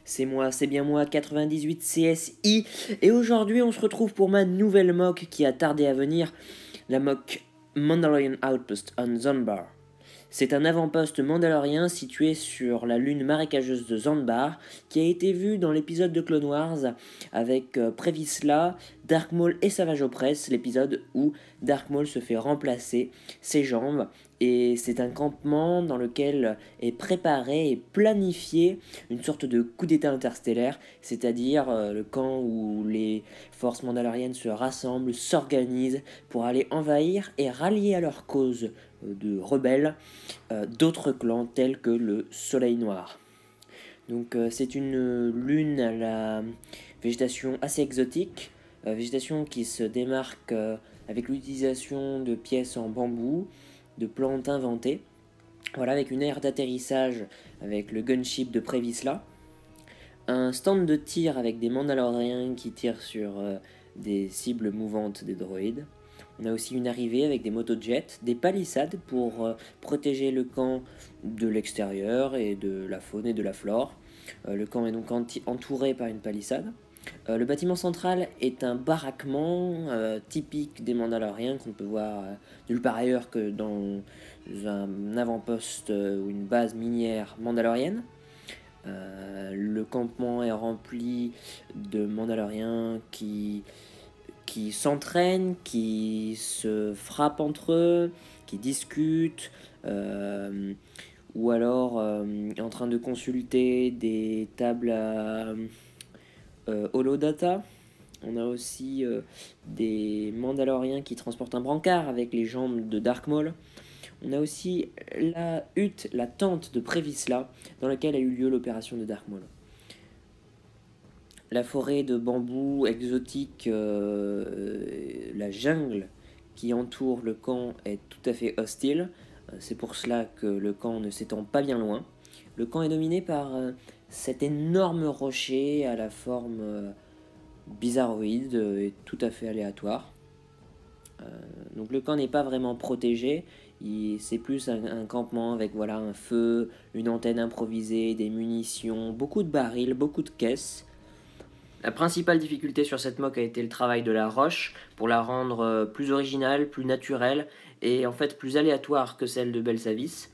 C'est moi, c'est bien moi, 98 CSI, et aujourd'hui on se retrouve pour ma nouvelle mock qui a tardé à venir, la mock Mandalorian Outpost on Zonbar. C'est un avant-poste mandalorien situé sur la lune marécageuse de Zanbar, qui a été vu dans l'épisode de Clone Wars avec Previsla, Dark Maul et Savage Opress, l'épisode où Dark Maul se fait remplacer ses jambes, et c'est un campement dans lequel est préparé et planifié une sorte de coup d'état interstellaire, c'est-à-dire le camp où les forces mandaloriennes se rassemblent, s'organisent pour aller envahir et rallier à leur cause de rebelles d'autres clans tels que le Soleil Noir. Donc c'est une lune à la végétation assez exotique, végétation qui se démarque avec l'utilisation de pièces en bambou, de plantes inventées, voilà, avec une aire d'atterrissage avec le gunship de Previsla, un stand de tir avec des Mandaloriens qui tirent sur des cibles mouvantes des droïdes. On a aussi une arrivée avec des motojets, des palissades pour protéger le camp de l'extérieur et de la faune et de la flore. Le camp est donc entouré par une palissade. Le bâtiment central est un baraquement typique des Mandaloriens qu'on peut voir nulle part ailleurs que dans un avant-poste ou une base minière mandalorienne. Le campement est rempli de Mandaloriens qui s'entraînent, qui se frappent entre eux, qui discutent, ou alors en train de consulter des tables à holodata. On a aussi des Mandaloriens qui transportent un brancard avec les jambes de Dark Maul. On a aussi la hutte, la tente de Previsla, dans laquelle a eu lieu l'opération de Dark Maul. La forêt de bambous exotique, la jungle qui entoure le camp est tout à fait hostile. C'est pour cela que le camp ne s'étend pas bien loin. Le camp est dominé par cet énorme rocher à la forme bizarroïde et tout à fait aléatoire. Donc le camp n'est pas vraiment protégé, c'est plus un campement avec voilà, un feu, une antenne improvisée, des munitions, beaucoup de barils, beaucoup de caisses. La principale difficulté sur cette mock a été le travail de la roche pour la rendre plus originale, plus naturelle et en fait plus aléatoire que celle de Belsavis.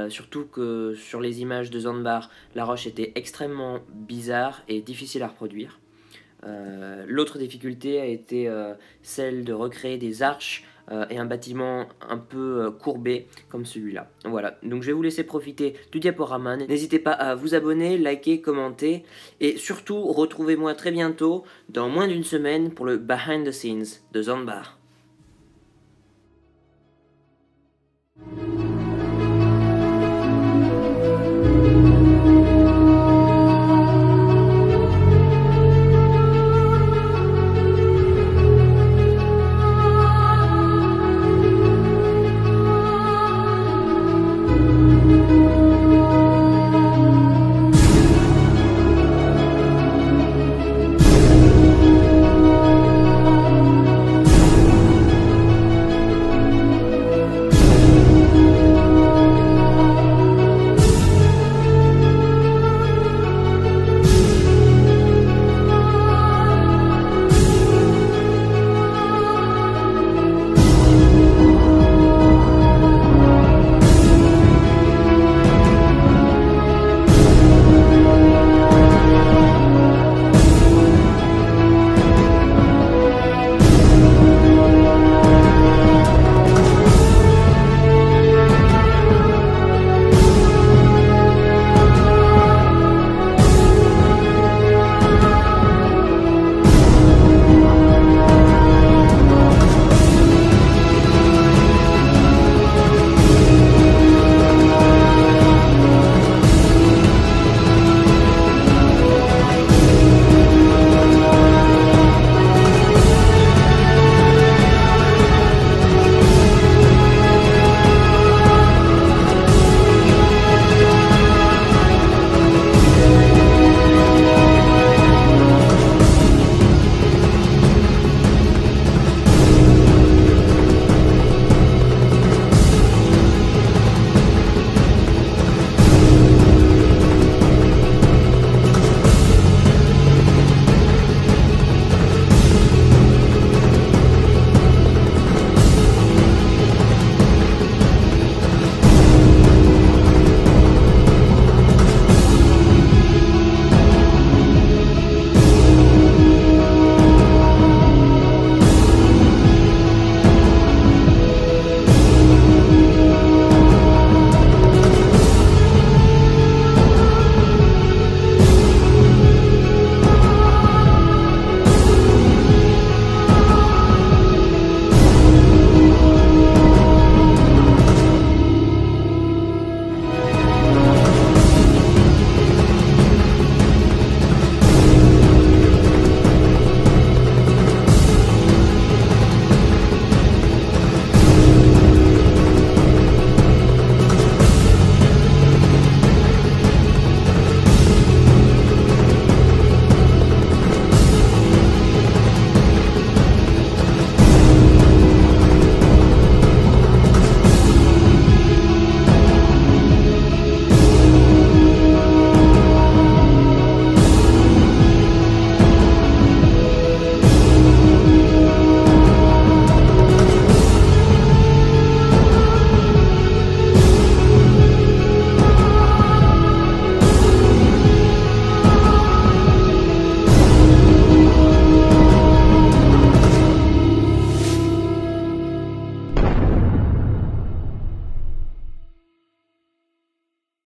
Surtout que sur les images de Zanbar, la roche était extrêmement bizarre et difficile à reproduire. L'autre difficulté a été celle de recréer des arches et un bâtiment un peu courbé comme celui-là. Voilà, donc je vais vous laisser profiter du diaporama. N'hésitez pas à vous abonner, liker, commenter et surtout retrouvez-moi très bientôt dans moins d'une semaine pour le Behind the Scenes de Zanbar.